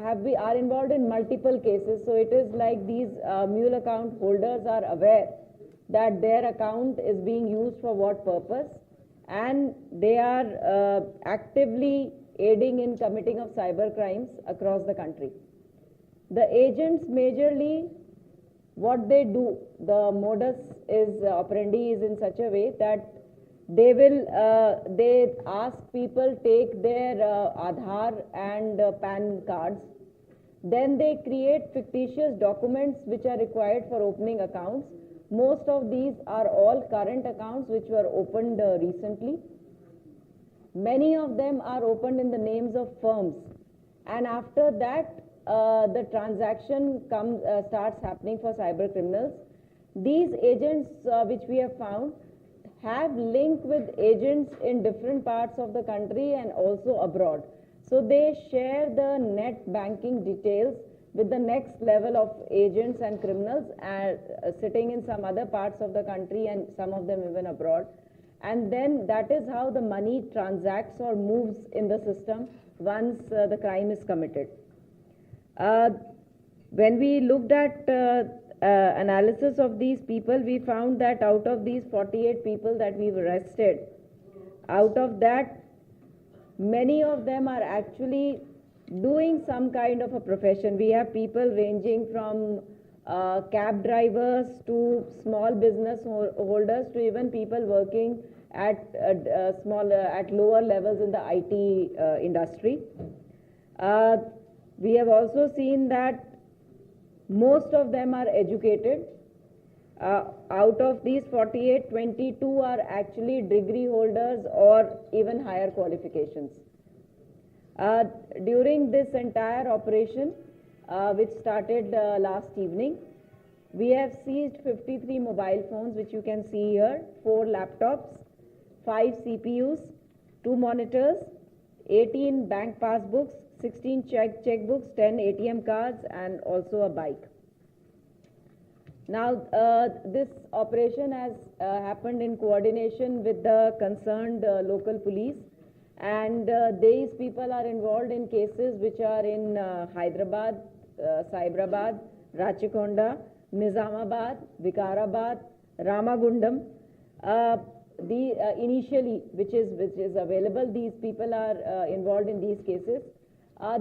are involved in multiple cases. So it is like these Mule account holders are aware that their account is being used for what purpose, and they are actively aiding in committing of cyber crimes across the country. The agents majorly, what they do, the modus is operandi is in such a way that they will they ask people take their Aadhaar and PAN cards. Then they create fictitious documents which are required for opening accounts. Most of these are all current accounts which were opened recently. Many of them are opened in the names of firms, and after that the transaction starts happening for cyber criminals. These agents which we have found have link with agents in different parts of the country and also abroad. So they share the net banking details with the next level of agents and criminals sitting in some other parts of the country, and some of them even abroad. And then that is how the money transacts or moves in the system once the crime is committed. When we looked at analysis of these people, we found that out of these 48 people that we've arrested, out of that, many of them are actually doing some kind of a profession. We have people ranging from cab drivers to small business holders to even people working at at lower levels in the IT industry. We have also seen that most of them are educated. Out of these 48, 22 are actually degree holders or even higher qualifications. During this entire operation, which started last evening, we have seized 53 mobile phones, which you can see here, 4 laptops, 5 CPUs, 2 monitors, 18 bank passbooks, 16 checkbooks, 10 ATM cards, and also a bike. Now, this operation has happened in coordination with the concerned local police, and these people are involved in cases which are in Hyderabad, Cyberabad, Rachikonda, Nizamabad, Vikarabad, Ramagundam. Initially, which is available, these people are involved in these cases.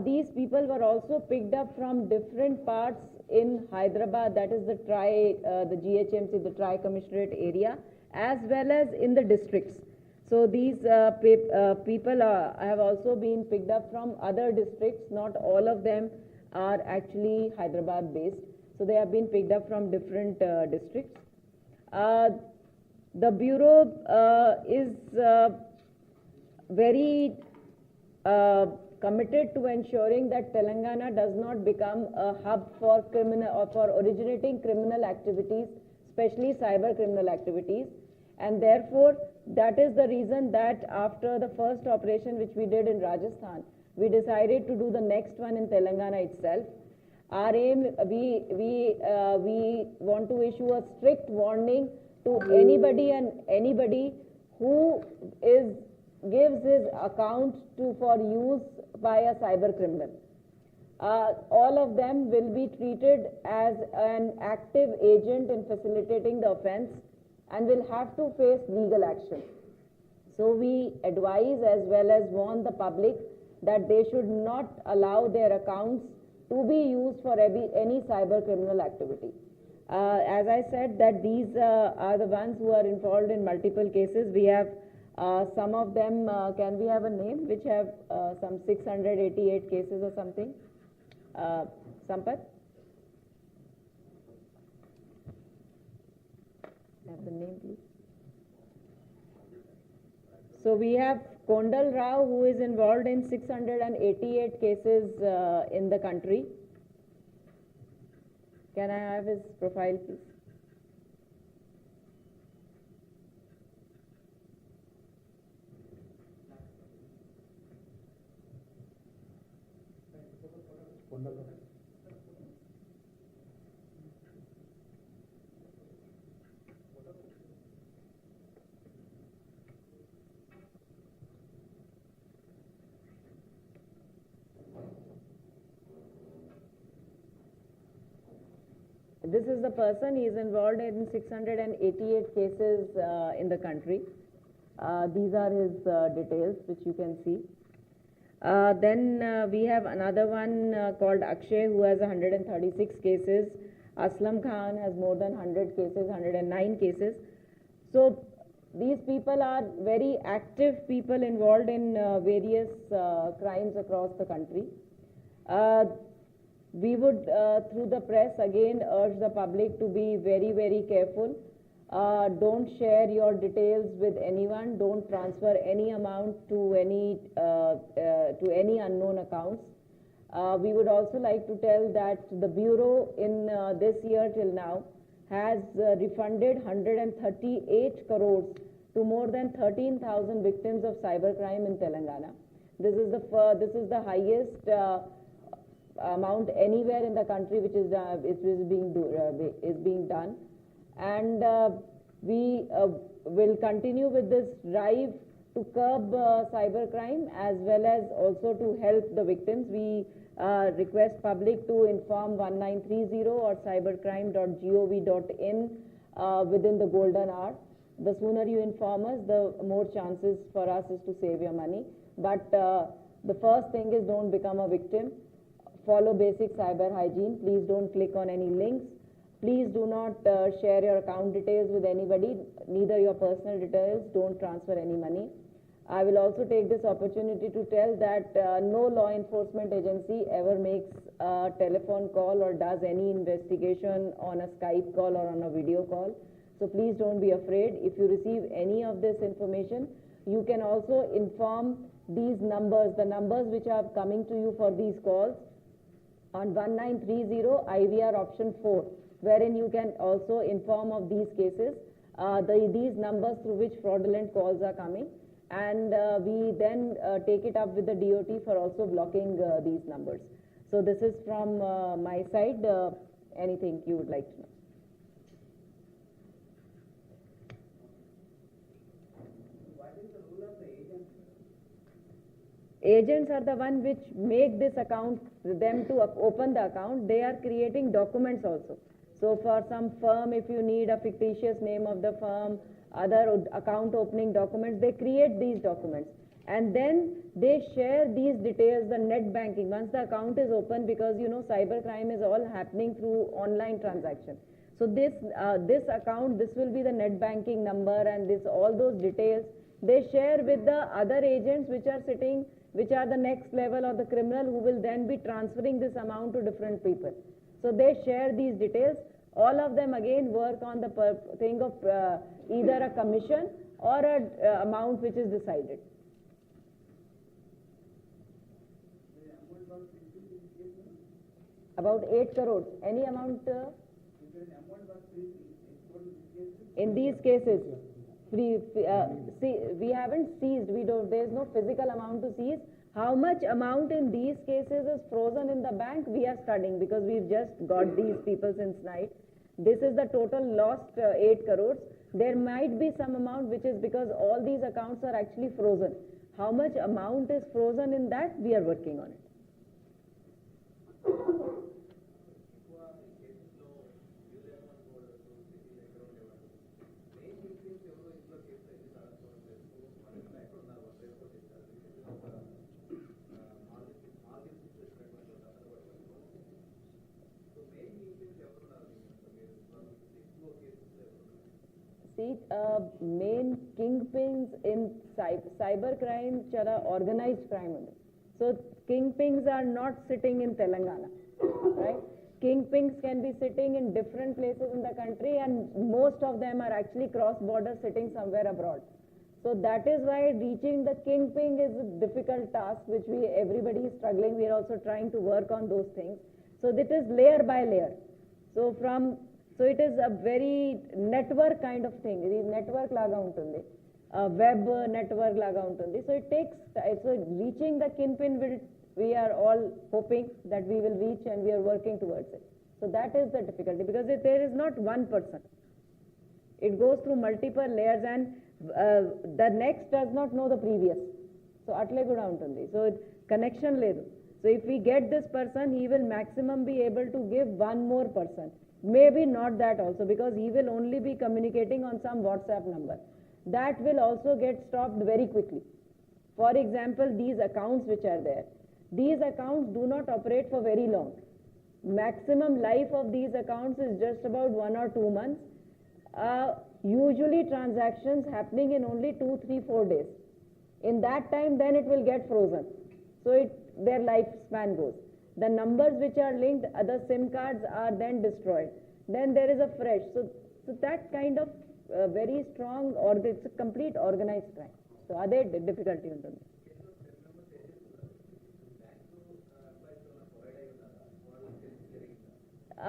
These people were also picked up from different parts in Hyderabad, that is the GHMC, the Tri-Commissionerate area, as well as in the districts. So these people have also been picked up from other districts. Not all of them are actually Hyderabad based. So they have been picked up from different districts. The Bureau is very committed to ensuring that Telangana does not become a hub for criminal or for originating criminal activities, especially cyber criminal activities. And therefore, that is the reason that after the first operation which we did in Rajasthan, we decided to do the next one in Telangana itself. Our aim, we want to issue a strict warning to anybody who gives his account for use by a cyber criminal. All of them will be treated as an active agent in facilitating the offense and will have to face legal action. So we advise as well as warn the public that they should not allow their accounts to be used for any cyber criminal activity. As I said, that these are the ones who are involved in multiple cases. We have some of them, can we have a name, which have some 688 cases or something? Sampath? Have the name, please. So we have Kondal Rao, who is involved in 688 cases in the country. Can I have his profile, please? this is the person. He is involved in 688 cases in the country. These are his details, which you can see. Then we have another one called Akshay, who has 136 cases. Aslam Khan has more than 100 cases, 109 cases. So these people are very active people involved in various crimes across the country. We would, through the press, again urge the public to be very, very careful. Don't share your details with anyone. Don't transfer any amount to any unknown accounts. We would also like to tell that the Bureau in this year till now has refunded 138 crores to more than 13,000 victims of cybercrime in Telangana. This is the highest amount anywhere in the country which is being done, and we will continue with this drive to curb cybercrime as well as also to help the victims. We request public to inform 1930 or cybercrime.gov.in within the golden hour. The sooner you inform us, the more chances for us is to save your money. But the first thing is, don't become a victim. Follow basic cyber hygiene. Please don't click on any links. Please do not share your account details with anybody, neither your personal details. Don't transfer any money. I will also take this opportunity to tell that no law enforcement agency ever makes a telephone call or does any investigation on a Skype call or on a video call. So please don't be afraid. If you receive any of this information, you can also inform these numbers, the numbers which are coming to you for these calls, on 1930 IVR option 4, wherein you can also inform of these cases, these numbers through which fraudulent calls are coming, and we then take it up with the DOT for also blocking these numbers. So this is from my side. Anything you would like to know? Agents are the one which make this account, them to open the account. They are creating documents also. So for some firm, if you need a fictitious name of the firm, other account opening documents, they create these documents. And then they share these details, the net banking, once the account is open, because you know cybercrime is all happening through online transaction. So this account, this will be the net banking number, and this all those details they share with the other agents which are sitting, which are the next level or the criminal who will then be transferring this amount to different people. So they share these details. All of them again work on the thing of either a commission or a amount which is decided. About 8 crores. Any amount in these cases? See, we haven't seized. There is no physical amount to seize. How much amount in these cases is frozen in the bank? We are studying, because we've just got these people since night. This is the total lost 8 crores. There might be some amount which is because all these accounts are actually frozen. How much amount is frozen in that? We are working on it. See, main kingpins in cybercrime, chala organized crime. So kingpins are not sitting in Telangana, right? Kingpins can be sitting in different places in the country, and most of them are actually cross-border, sitting somewhere abroad. So that is why reaching the kingpin is a difficult task, which everybody is struggling. We are also trying to work on those things. So it is layer by layer. So it is a very network kind of thing. It is network laga untundi, web network laga untundi. So it takes, so reaching the kingpin, we are all hoping that we will reach, and we are working towards it. So that is the difficulty, because there is not one person. It goes through multiple layers, and the next does not know the previous. So atle kuda untundi. So connection ledu. So if we get this person, he will maximum be able to give one more person. Maybe not that also, because he will only be communicating on some WhatsApp number. That will also get stopped very quickly. For example, these accounts which are there, these accounts do not operate for very long. Maximum life of these accounts is just about 1 or 2 months. Usually transactions happening in only 2, 3, 4 days. In that time, then it will get frozen. So their lifespan goes. The numbers which are linked, other SIM cards are then destroyed. Then there is a fresh. So that kind of very strong, or it's a complete organized crime. So are there difficulty in them?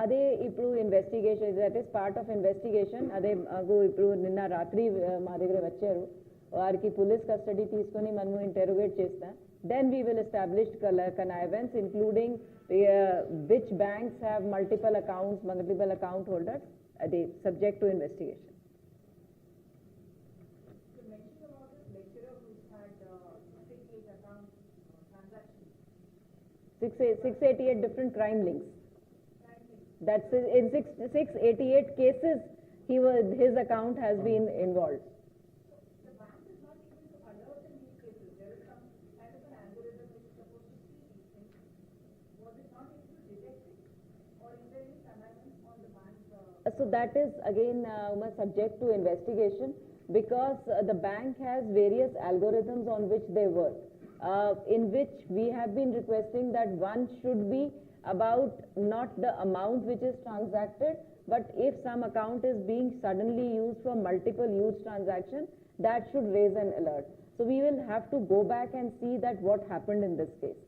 అదే ఇప్పుడు investigation, that is part of investigation. అదే మాకు ఇప్పుడు నిన్న రాత్రి మా దగ్గర వచ్చారు, వారికి పోలీస్ కస్టడీ తీసుకొని మనము ఇంటెరోగేట్ చేస్తాం. Then we will establish connivance, including which banks have multiple accounts, multiple account holders, they subject to investigation. You mentioned about this lecturer who had 688 account transactions. 688 different crime links. That's in 688 cases, his account has been involved. The bank is not able to alert in these cases. There is some kind of an algorithm which is supposed to see these things. Was it not able to detect it, or is there any connivance on the bank's? So that is again subject to investigation, because the bank has various algorithms on which they work, in which we have been requesting that one should be about not the amount which is transacted, but if some account is being suddenly used for multiple use transaction, that should raise an alert. So we will have to go back and see that what happened in this case.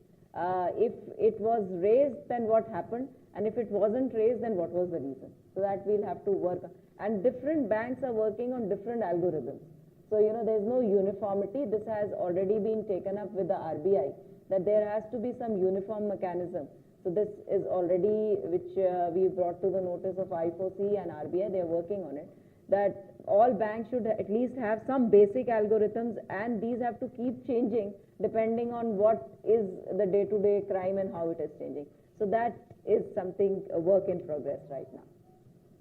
If it was raised, then what happened, and if it wasn't raised, then what was the reason. So that we'll have to work on. And different banks are working on different algorithms. So there's no uniformity. This has already been taken up with the RBI, that there has to be some uniform mechanism. So this is already, which we brought to the notice of I4C and RBI, they are working on it, that all banks should at least have some basic algorithms, and these have to keep changing depending on what is the day-to-day crime and how it is changing. So that is something, a work in progress right now.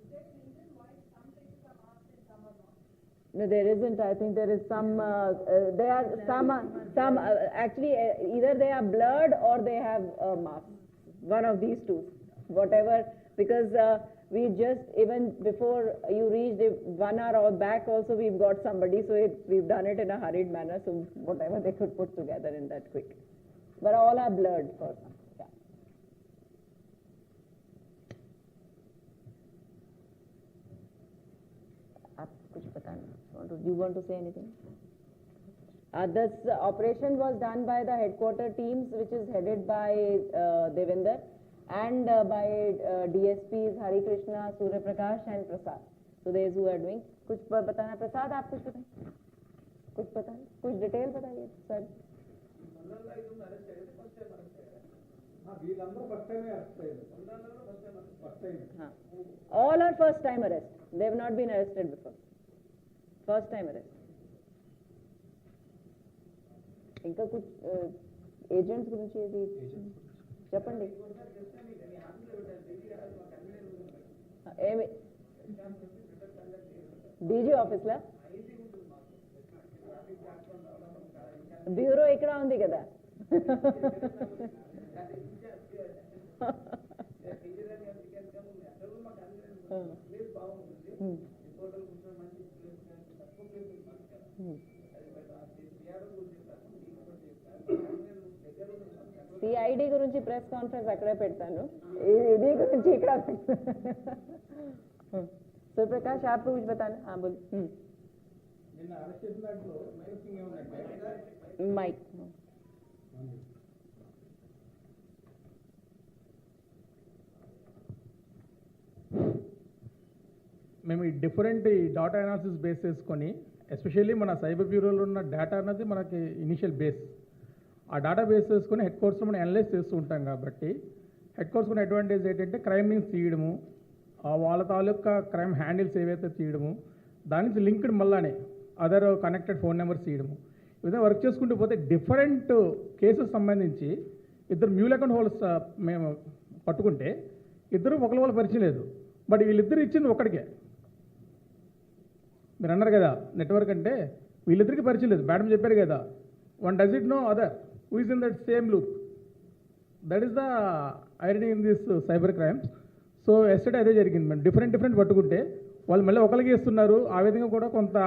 Is there a reason why some cases are marked and some are not? No, there isn't. I think there is some, there are some actually either they are blurred or they have marks. One of these two, whatever, because we just, even before you reached 1 hour or back also, we've got somebody, so we've done it in a hurried manner, so whatever they could put together in that quick. But all are blurred for some. Yeah. कुछ पता नहीं. Do you want to say anything? This operation was done by the headquarter teams, which is headed by Devinder, and by DSPs Hari Krishna, Surya Prakash and Prasad. So those who are doing. कुछ बताना प्रसाद, आप कुछ बताएं, कुछ बताएं, कुछ detail बताइए sir. All are first time arrest. They have not been arrested before. First time arrest. ఇంకా कुछ ఏజెంట్స్ గురించి ఏది చెప్పండి. ఏమి డీజీ ఆఫీస్లో బ్యూరో ఇక్కడ ఉంది కదా. సిఐడి గురించి ప్రెస్ కాన్ఫరెన్స్ అక్కడే పెడతాను, ఇది గురించి ఇక్కడ. सूर्यप्रकाश आपको कुछ बताना. हाँ बोल. माइक. మేము ఈ డిఫరెంట్ డాటా అనాలిసిస్ బేస్ చేసుకొని, ఎస్పెషల్లీ మన సైబర్ బ్యూరోలో ఉన్న డేటా అన్నది మనకి ఇనిషియల్ బేస్. ఆ డేటా బేస్ చేసుకొని హెడ్ కోర్స్ మనం అనలైజ్ చేస్తూ ఉంటాం. కాబట్టి హెడ్ కోర్స్ ఉన్న అడ్వాంటేజ్ ఏంటంటే క్రైమ్ లింక్స్ తీయడము, వాళ్ళ తాలూకా క్రైమ్ హ్యాండిల్స్ ఏవైతే తీయడము, దాని నుంచి లింక్డ్ మళ్ళానే అదర్ కనెక్టెడ్ ఫోన్ నెంబర్స్ తీయడము, ఈ విధంగా వర్క్ చేసుకుంటూ పోతే డిఫరెంట్ కేసెస్ సంబంధించి ఇద్దరు మ్యూల్ అకౌంట్ హోల్డర్స్ మేము పట్టుకుంటే ఇద్దరు ఒకరి వాళ్ళ పరిచయం లేదు, బట్ వీళ్ళిద్దరు ఇచ్చింది ఒక్కడికే. మీరు అన్నారు కదా నెట్వర్క్ అంటే వీళ్ళిద్దరికి పరిచయం లేదు. మేడం చెప్పారు కదా, one does it no other who is in that same loop. That is the irony in this cyber crimes. So yesterday అదే జరిగింది. మేము డిఫరెంట్ పట్టుకుంటే వాళ్ళు మళ్ళీ ఒకరికి ఇస్తున్నారు. ఆ విధంగా కూడా కొంత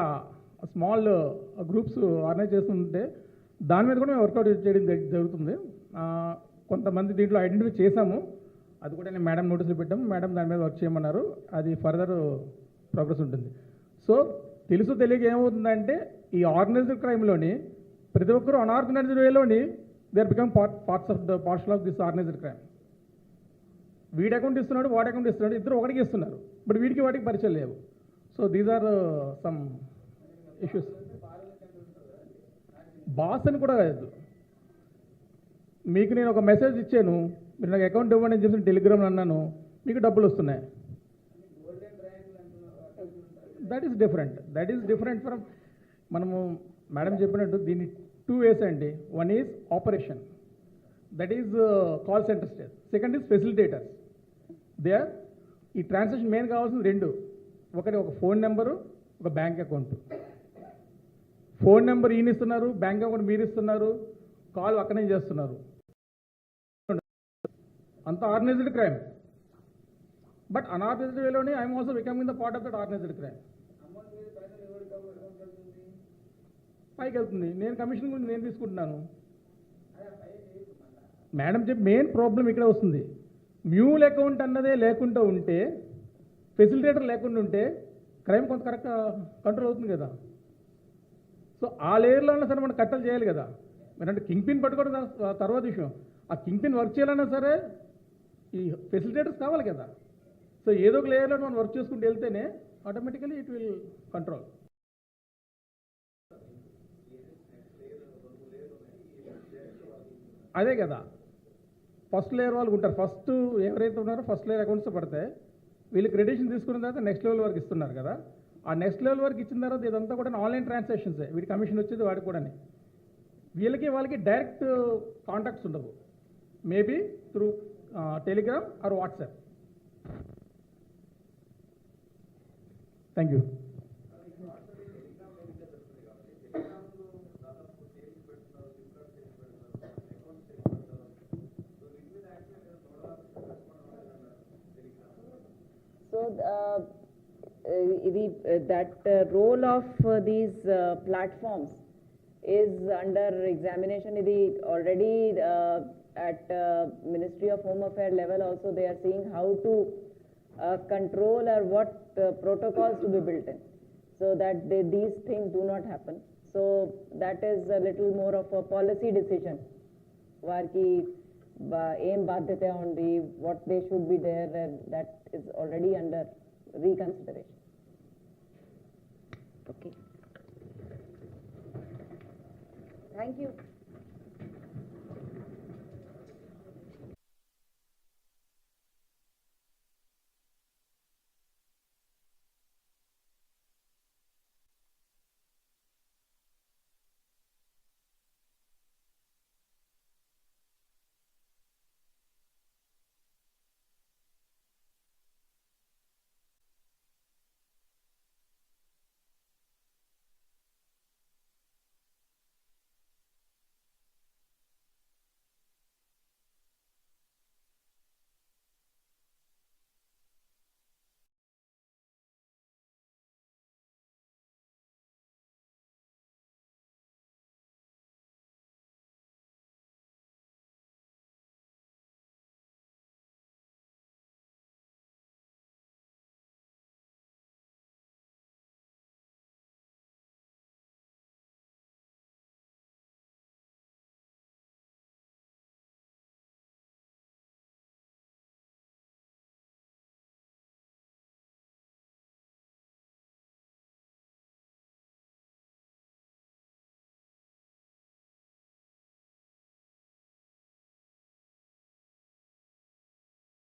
స్మాల్ గ్రూప్స్ ఆర్గనైజ్ చేస్తుంటే దాని మీద కూడా మేము వర్కౌట్ చేయడం జరుగుతుంది. కొంతమంది దీంట్లో ఐడెంటిఫై చేశాము, అది కూడా నేను మేడం నోటీసులు పెట్టాము. మేడం దాని మీద వర్క్ చేయమన్నారు. అది ఫర్దర్ ప్రోగ్రెస్ ఉంటుంది. సో తెలుసు తెలియక ఏమవుతుందంటే ఈ ఆర్గనైజ్డ్ క్రైమ్లోని ప్రతి ఒక్కరు అన్ఆర్గనైజ్డ్ వేలోని they are become parts of this organised crime. వీడి అకౌంట్ ఇస్తున్నాడు, వాడి అకౌంట్ ఇస్తున్నాడు, ఇద్దరు ఒకటికి ఇస్తున్నారు, బట్ వీడికి వాటికి పరిచయం లేవు. So these are some issues. Boss అని కూడా కాదు, మీకు నేను ఒక మెసేజ్ ఇచ్చాను, మీరు నాకు అకౌంట్ ఇవ్వండి అని చెప్పి టెలిగ్రామ్లో అన్నాను, మీకు డబ్బులు వస్తున్నాయి. దట్ ఈస్ డిఫరెంట్ ఫ్రమ్ మనము మేడం చెప్పినట్టు దీన్ని 2 ways అండి. One is operation, that is call centre stage. Second is facilitators. They are ఈ ట్రాన్సాక్షన్ మెయిన్ కావాల్సింది 2, ఒకటి ఒక ఫోన్ నెంబరు, ఒక బ్యాంక్ అకౌంట్. ఫోన్ నెంబర్ ఈయన ఇస్తున్నారు, బ్యాంక్ అకౌంట్ మీరు ఇస్తున్నారు, కాల్ అక్కడే చేస్తున్నారు. అంత ఆర్గనైజ్డ్ క్రైమ్. బట్ అన్ఆర్గనైజ్డ్ వేలోనే I'm also becoming the part of that organised crime. పైకి వెళ్తుంది, నేను కమిషన్ గురించి నేను తీసుకుంటున్నాను. మేడం చెప్పి మెయిన్ ప్రాబ్లం ఇక్కడ వస్తుంది. మ్యూల్ అకౌంట్ అన్నదే లేకుండా ఉంటే, ఫెసిలిటేటర్ లేకుండా ఉంటే క్రైమ్ కొంత కరెక్ట్ కంట్రోల్ అవుతుంది కదా. సో ఆ లేయర్లో అయినా సరే మనం కట్టలు చేయాలి కదా. మీరంటే కింగ్ పిన్ పట్టుకోవడం తర్వాత విషయం, ఆ కింగ్ పిన్ వర్క్ చేయాలన్నా సరే ఈ ఫెసిలిటేటర్స్ కావాలి కదా. సో ఏదో ఒక లేయర్లో మనం వర్క్ చేసుకుంటూ వెళ్తేనే ఆటోమేటికలీ ఇట్ విల్ కంట్రోల్. అదే కదా, ఫస్ట్ లేయర్ వాళ్ళు ఉంటారు. ఫస్ట్ ఎవరైతే ఉన్నారో ఫస్ట్ లేయర్ అకౌంట్స్ పడితే వీళ్ళు క్రెడిషన్ తీసుకున్న తర్వాత నెక్స్ట్ లెవెల్ వరకు ఇస్తున్నారు కదా. ఆ నెక్స్ట్ లెవెల్ వరకు ఇచ్చిన తర్వాత ఇదంతా కూడా ఆన్లైన్ ట్రాన్సాక్షన్సే. వీడి కమిషన్ వచ్చేది వాడికి కూడా. వీళ్ళకి వాళ్ళకి డైరెక్ట్ కాంటాక్ట్స్ ఉండవు, maybe through Telegram are WhatsApp. Thank you. So that role of these platforms is under examination. Idi already at Ministry of Home Affairs level also they are seeing how to control or what protocols to be built in, so that these things do not happen. So that is a little more of a policy decision. Varki aim badhyate undi, what they should be there, and that is already under reconsideration. Okay. Thank you.